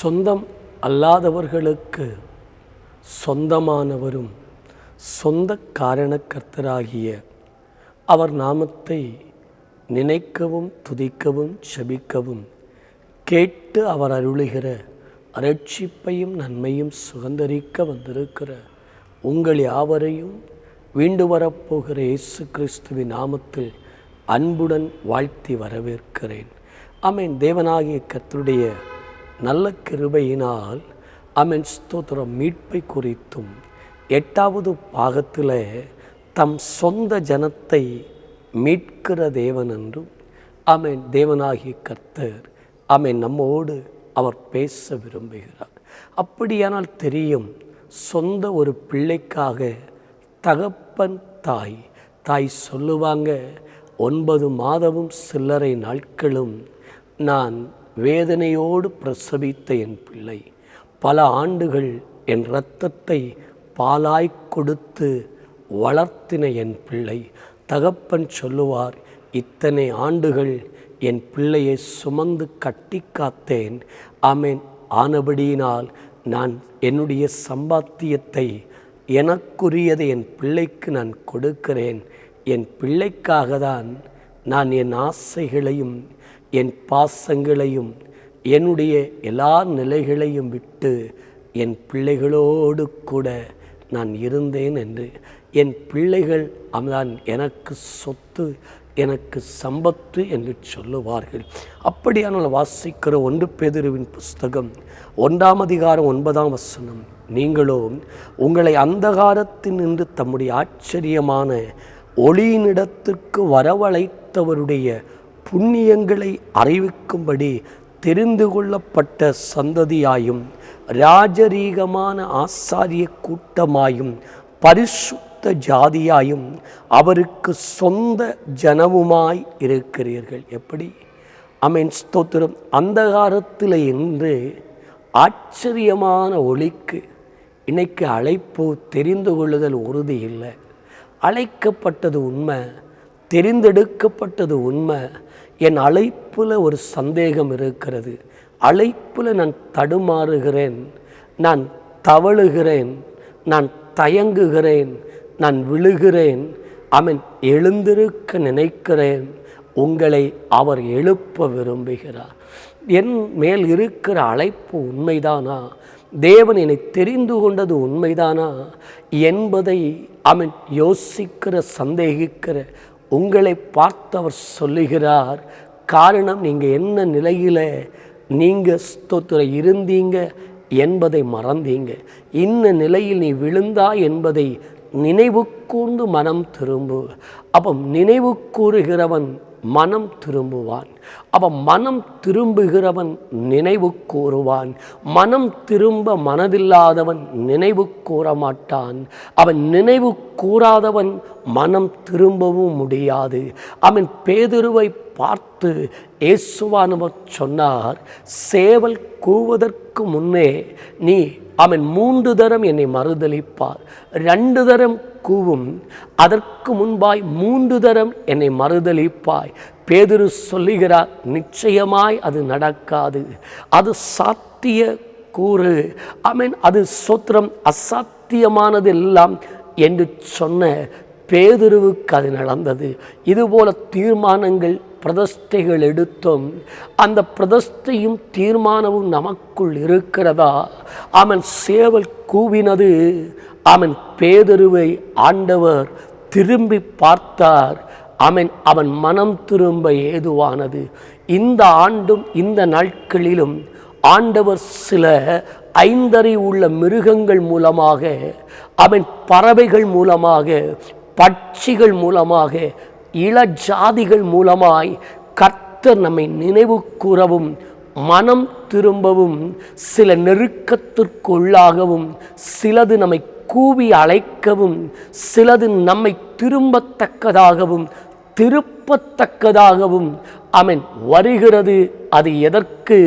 சொந்தம் அல்லாதவர்களுக்கு சொந்தமானவரும் சொந்த காரணக்கர்த்தராகிய அவர் நாமத்தை நினைக்கவும் துதிக்கவும் செபிக்கவும் கேட்டு அவர் அருளுகிற இரட்சிப்பையும் நன்மையும் சுகந்தரிக்க வந்திருக்கிற உங்கள் யாவரையும் வீண்டு வரப்போகிற இயேசு கிறிஸ்துவின் நாமத்தில் அன்புடன் வாழ்த்தி வரவேற்கிறேன். ஆமென். தேவனாகிய கர்த்தருடைய நல்ல கிருபையினால் ஆமென் ஸ்தோத்திரம் மீட்பை குறித்தும் 8வது பாகத்தில் தம் சொந்த ஜனத்தை மீட்கிற தேவன் என்றும் ஆமென் தேவனாகிய கர்த்தர் ஆமென் நம்மோடு அவர் பேச விரும்புகிறார். அப்படியானால் தெரியும், சொந்த ஒரு பிள்ளைக்காக தகப்பன் தாய் சொல்லுவாங்க, 9 மாதமும் சில்லறை நாட்களும் நான் வேதனையோடு பிரசவித்த என் பிள்ளை, பல ஆண்டுகள் என் இரத்தத்தை பாலாய் கொடுத்து வளர்த்தின என் பிள்ளை. தகப்பன் சொல்லுவார், இத்தனை ஆண்டுகள் என் பிள்ளையை சுமந்து கட்டி காத்தேன். ஆமென். ஆனபடியினால் நான் என்னுடைய சம்பாத்தியத்தை எனக்குரியதை என் பிள்ளைக்கு நான் கொடுக்கிறேன். என் பிள்ளைக்காக தான் நான் என் ஆசைகளையும் என் பாசங்களையும் என்னுடைய எல்லா நிலைகளையும் விட்டு என் பிள்ளைகளோடு கூட நான் இருந்தேன் என்று. என் பிள்ளைகள் அவன் எனக்கு சொத்து, எனக்கு சம்பத்து என்று சொல்லுவார்கள். அப்படியானால் வாசிக்கிற 1 பேதுருவின் புஸ்தகம் 1ஆம் அதிகாரம் 9ஆம் வசனம், நீங்களோ உங்களை அந்தகாரத்தில் நின்று தம்முடைய ஆச்சரியமான ஒளியினிடத்திற்கு வரவழைத்தவருடைய புண்ணியங்களை அறிவிக்கும்படி தெரிந்து கொள்ளப்பட்ட சந்ததியாயும் ராஜரீகமான ஆசாரிய கூட்டமாயும் பரிசுத்த ஜாதியாயும் அவருக்கு சொந்த ஜனமுமாய் இருக்கிறீர்கள். எப்படி? ஆமென் ஸ்தோத்திரம். அந்தகாரத்தில் என்று ஆச்சரியமான ஒளிக்கு இன்னைக்கு அழைப்பு, தெரிந்து கொள்ளுதல் உறுதி இல்லை. அழைக்கப்பட்டது உண்மை, தெரிந்தெடுக்கப்பட்டது உண்மை. என் அழைப்பில் ஒரு சந்தேகம் இருக்கிறது. அழைப்பில் நான் தடுமாறுகிறேன், நான் தவழுகிறேன், நான் தயங்குகிறேன், நான் விழுகிறேன். ஆமென். எழுந்திருக்க நினைக்கிறேன். உங்களை அவர் எழுப்ப விரும்புகிறார். என் மேல் இருக்கிற அழைப்பு உண்மைதானா? தேவன் என்னை தெரிந்து கொண்டது உண்மைதானா என்பதை ஆமென் யோசிக்கிற சந்தேகிக்கிற உங்களை பார்த்து அவர் சொல்லுகிறார். காரணம், நீங்கள் என்ன நிலையில் நீங்கள் ஸ்தோத்திரம் இருந்தீங்க என்பதை மறந்தீங்க. இன்ன நிலையில் நீ விழுந்தா என்பதை நினைவு கூர்ந்து மனம் திரும்பு. அப்போ நினைவு கூறுகிறவன் மனம் திரும்புவான். அவன் மனம் திரும்புகிறவன் நினைவு கூறுவான். மனம் திரும்ப மனதில்லாதவன் நினைவு கூற மாட்டான். அவன் நினைவு கூறாதவன் மனம் திரும்பவும் முடியாது. அவன் பேதுருவை பார்த்து இயேசுவானவர் சொன்னார், சேவல் கூவதற்கு முன்னே நீ அவன் 3 தரம் என்னை மறுதலிப்பார். 2 தரம் கூவும், அதற்கு முன்பாய் 3 தரம் என்னை மறுதலிப்பாய். பேதுரு சொல்லுகிறார், நிச்சயமாய் அது நடக்காது, அது சாத்திய கூறு. ஆமென். அது ஸ்தோத்திரம் அசாத்தியமானது எல்லாம் என்று சொன்ன பேதுருவுக்கு அது நடந்தது. இதுபோல தீர்மானங்கள், பிரதிஷ்டைகள் எடுத்தோம். அந்த பிரதிஷ்டையும் தீர்மானமும் நமக்குள் இருக்கிறதா? ஆமென். சேவல் கூவினது. ஆமென். பேதுருவை ஆண்டவர் திரும்பி பார்த்தார். ஆமென். அவன் மனம் திரும்ப ஏதுவானது. இந்த ஆண்டும் இந்த நாட்களிலும் ஆண்டவர் சில 5 அறிவு உள்ள மிருகங்கள் மூலமாக, அவன் பறவைகள் மூலமாக, பட்சிகள் மூலமாக, இளஜாதிகள் மூலமாய் கர்த்தர் நம்மை நினைவு கூறவும் மனம் திரும்பவும், சில நெருக்கத்திற்குள்ளாகவும், சிலது நம்மை கூவி அழைக்கவும், சிலது நம்மை திரும்பத்தக்கதாகவும் திருப்பத்தக்கதாகவும் ஆமென் வருகிறது. அது எதற்கு?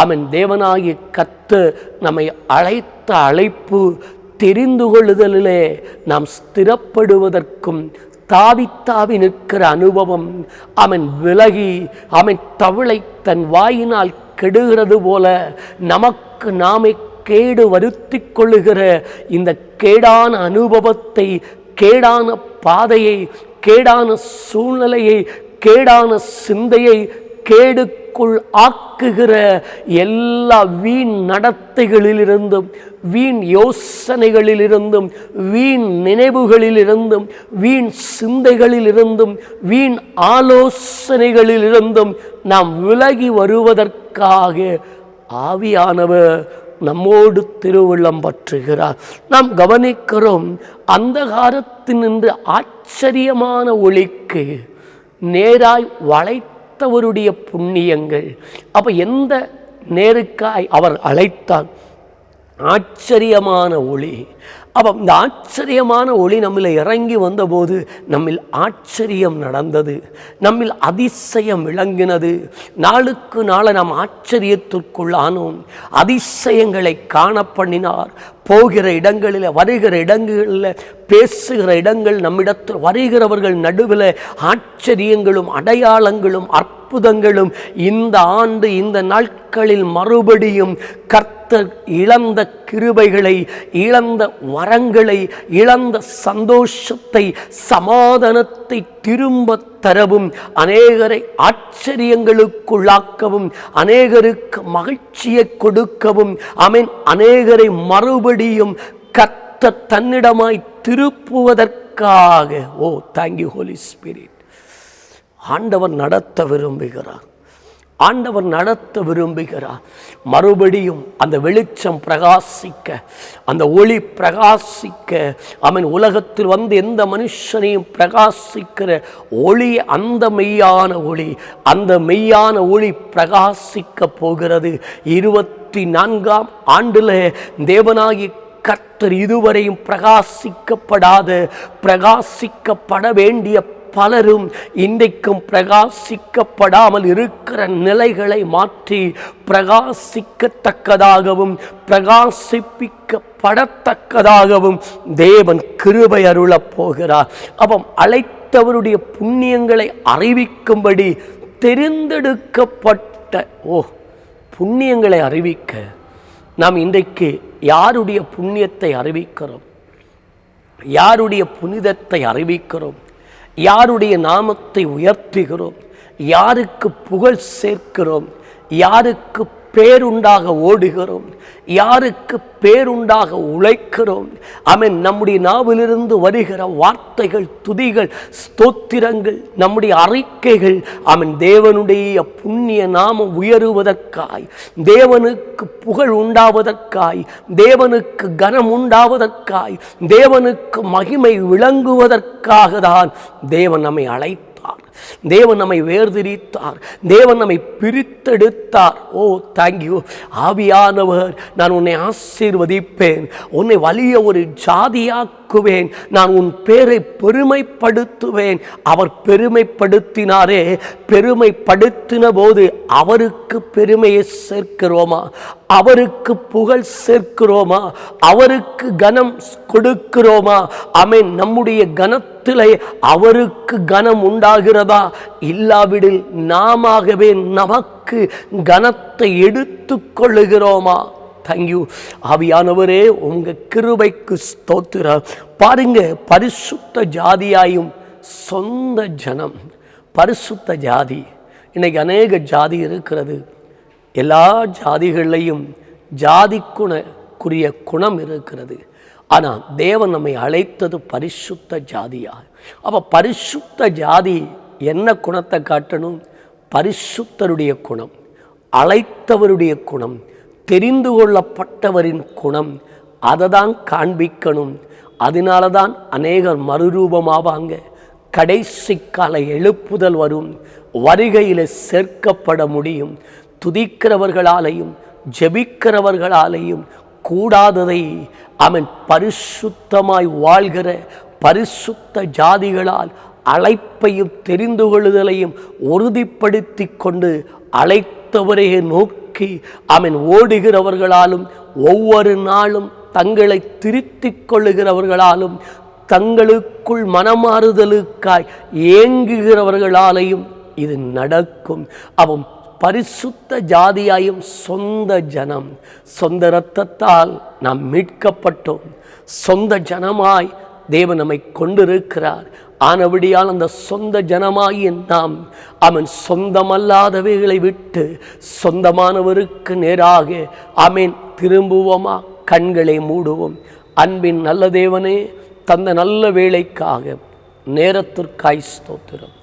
ஆமென். தேவனாகிய கர்த்தர் நம்மை அழைத்த அழைப்பு தெரிந்து கொள்ளுதலிலே நாம் ஸ்திரப்படுவதற்கும், தாவி நிற்கிற அனுபவம், அவன் விலகி அவன் தவளை தன் வாயினால் கெடுகிறது போல நமக்கு நாமே கேடு வருத்திக் கொள்ளுகிற இந்த கேடான அனுபவத்தை, கேடான பாதையை, கேடான சூழ்நிலையை, கேடான சிந்தையை கேடுக்குள் ஆக்குகிற எல்லா வீண் நடத்தைகளிலிருந்தும், வீண் யோசனைகளிலிருந்தும், வீண் நினைவுகளிலிருந்தும், வீண் சிந்தைகளிலிருந்தும், வீண் ஆலோசனைகளிலிருந்தும் நாம் விலகி வருவதற்காக ஆவியானவர் நம்மோடு திருவுள்ளம் பற்றுகிறார். நாம் கவனிக்கிறோம், அந்தகாரத்தினின்று ஆச்சரியமான ஒளிக்கு நேராய் வளைத்தவருடைய புண்ணியங்கள். அப்ப எந்த நேருக்காய் அவர் அழைத்தார்? ஆச்சரியமான ஒளி. அப்போ இந்த ஆச்சரியமான ஒளி நம்மில் இறங்கி வந்தபோது நம்மில் ஆச்சரியம் நடந்தது, நம்மில் அதிசயம் விளங்கினது. நாளுக்கு நாள நாம் ஆச்சரியத்திற்குள்ளானோம். அதிசயங்களை காண பண்ணினார். போகிற இடங்களில், வருகிற இடங்களில், பேசுகிற இடங்கள், நம்மிடத்தில் வருகிறவர்கள் நடுவில் ஆச்சரியங்களும் அடையாளங்களும் அற்புதங்களும் இந்த ஆண்டு, இந்த நாட்களில் மறுபடியும் கர்த்தர் இழந்த கிருபைகளை, இழந்த வரங்களை, இழந்த சந்தோஷத்தை, சமாதானத்தை திரும்ப தரவும், அநேகரை ஆச்சரியங்களுக்குள்ளாக்கவும், அநேகருக்கு மகிழ்ச்சியை கொடுக்கவும், அநேகரை மறுபடியும் கர்த்தர் தன்னிடமாய் திருப்புவதற்காக, ஓ தேங்க்யூ ஹோலி ஸ்பிரிட், ஆண்டவர் நடத்த விரும்புகிறார். ஆண்டவர் நடத்த விரும்புகிறார். மறுபடியும் அந்த வெளிச்சம் பிரகாசிக்க, அந்த ஒளி பிரகாசிக்க, உலகத்தில் வந்து எந்த மனுஷனையும் பிரகாசிக்கிற ஒளி, அந்த மெய்யான ஒளி, அந்த மெய்யான ஒளி பிரகாசிக்க போகிறது. 24ஆம் ஆண்டில் தேவனாகி கர்த்தர் இதுவரையும் பிரகாசிக்கப்படாத, பிரகாசிக்கப்பட வேண்டிய பலரும் இன்றைக்கும் பிரகாசிக்கப்படாமல் இருக்கிற நிலைகளை மாற்றி பிரகாசிக்கத்தக்கதாகவும், பிரகாசிப்பிக்கப்படத்தக்கதாகவும் தேவன் கிருபை அருளப் போகிறார். அப்போ அழைத்தவருடைய புண்ணியங்களை அறிவிக்கும்படி தெரிந்தெடுக்கப்பட்ட புண்ணியங்களை அறிவிக்க நாம் இன்றைக்கு யாருடைய புண்ணியத்தை அறிவிக்கிறோம்? யாருடைய புனிதத்தை அறிவிக்கிறோம்? யாருடைய நாமத்தை உயர்த்துகிறோம்? யாருக்கு புகழ் சேர்க்கிறோம்? யாருக்கு பேருண்டாக ஓடுகிறோம்? யாருக்கு பேருண்டாக உழைக்கிறோம்? நம்முடைய நாவிலிருந்து வருகிற வார்த்தைகள், துதிகள், ஸ்தோத்திரங்கள், நம்முடைய அறிக்கைகள் தேவனுடைய புண்ணிய நாமம் உயருவதற்காய், தேவனுக்கு புகழ் உண்டாவதற்காய், தேவனுக்கு கனம் உண்டாவதற்காய், தேவனுக்கு மகிமை விளங்குவதற்காக தான் தேவன் நம்மை அழைத்தார். தேவன் நம்மை வேர்திரித்தார். தேவன் நம்மை பிரித்தெடுத்தார். ஓ தேங்க்யூ ஆவியானவர். நான் உன்னை ஆசீர்வதிப்பேன், உன்னை வலிய ஒரு ஜாதியாக்குவேன், நான் உன் பேரை பெருமைப்படுத்துவேன். அவர் பெருமைப்படுத்தினாரே, பெருமைப்படுத்தின போது அவருக்கு பெருமையை சேர்க்கிறோமா? அவருக்கு புகழ் சேர்க்கிறோமா? அவருக்கு கனம் கொடுக்கிறோமா? நம்முடைய கனத்திலே அவருக்கு கனம் உண்டாகிறதா? இல்லாவிடில் நாமவே நமக்கு கனத்தை எடுத்து கொள்ளுகிறோமா? தேங்க்யூ ஆவியானவரே, உங்க கிருபைக்கு ஸ்தோத்திரம். பாருங்க, பரிசுத்த ஜாதியாயும் சொந்த ஜனம், பரிசுத்த ஜாதி. இன்னைக்கு அநேக ஜாதி இருக்கிறது. எல்லா ஜாதிகளையும் ஜாதிக்குரிய குணம் இருக்கிறது. ஆனால் தேவன் நம்மை அழைத்தது பரிசுத்த ஜாதியா. அப்போ பரிசுத்த ஜாதி என்ன குணத்தை காட்டணும்? பரிசுத்தருடைய குணம், அழைத்தவருடைய குணம், தெரிந்து கொள்ளப்பட்டவரின் குணம். அதை தான் காண்பிக்கணும். அதனால தான் அநேகர் மறுரூபமாவாங்க. கடைசி கால எழுப்புதல் வரும். வருகையில் சேர்க்கப்பட முடியும். துதிக்கிறவர்களாலையும் ஜெபிக்கிறவர்களாலையும் கூடாததை பரிசுத்தமாய் வாழ்கிற பரிசுத்த ஜாதிகளால் அழைப்பையும் தெரிந்து கொள்ளுதலையும் உறுதிப்படுத்தி கொண்டு அழைத்தவரையே நோக்கி ஓடுகிறவர்களாலும், ஒவ்வொரு நாளும் தங்களை திருத்திக் கொள்ளுகிறவர்களாலும், தங்களுக்குள் மனமாறுதலுக்காய் ஏங்குகிறவர்களாலையும் இது நடக்கும். அவன் பரிசுத்த ஜாதியாயும் சொந்த ஜனம். சொந்த இரத்தத்தால் நாம் மீட்கப்பட்டோம். சொந்த ஜனமாய் தேவன் நம்மை கொண்டிருக்கிறார். ஆனபடியால் அந்த சொந்த ஜனமாகிய நாம் அவன் சொந்தமல்லாதவைகளை விட்டு சொந்தமானவருக்கு நேராக ஆமென் திரும்புவோமா? கண்களை மூடுவோம். அன்பின் நல்ல தேவனே, தந்த நல்ல வேளைக்காக நேரத்திற்காய் ஸ்தோத்திரம்.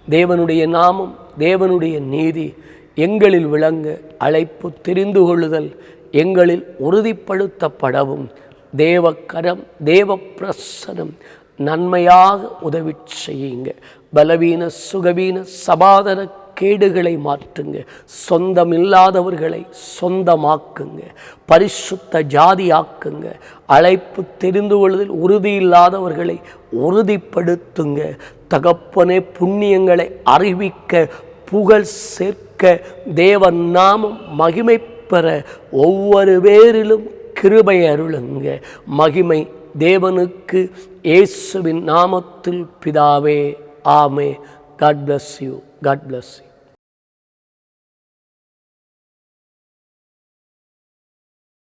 தேவனுடைய நாமம், தேவனுடைய நீதி எங்களில் விளங்க அழைப்பு தெரிந்து கொள்ளுதல் எங்களில் உறுதிப்படுத்தப்படவும் தேவக்கரம், தேவ பிரசனம் நன்மையாக உதவி செய்யுங்க. பலவீன சுகவீன சபாதர கேடுகளை மாற்றுங்க. சொந்தமில்லாதவர்களை சொந்தமாக்குங்க. பரிசுத்த ஜாதியாக்குங்க. அழைப்பு தெரிந்து கொள்வதில் உறுதி இல்லாதவர்களை உறுதிப்படுத்துங்க. தகப்பனே, புண்ணியங்களை அறிவிக்க, புகழ் சேர்க்க, தேவ நாமம் மகிமை பெற ஒவ்வொரு பேரிலும் கிருபை அருளுங்க. மகிமை தேவனுக்கு, இயேசுவின் நாமத்தில் பிதாவே. ஆமே. God bless you. God bless you.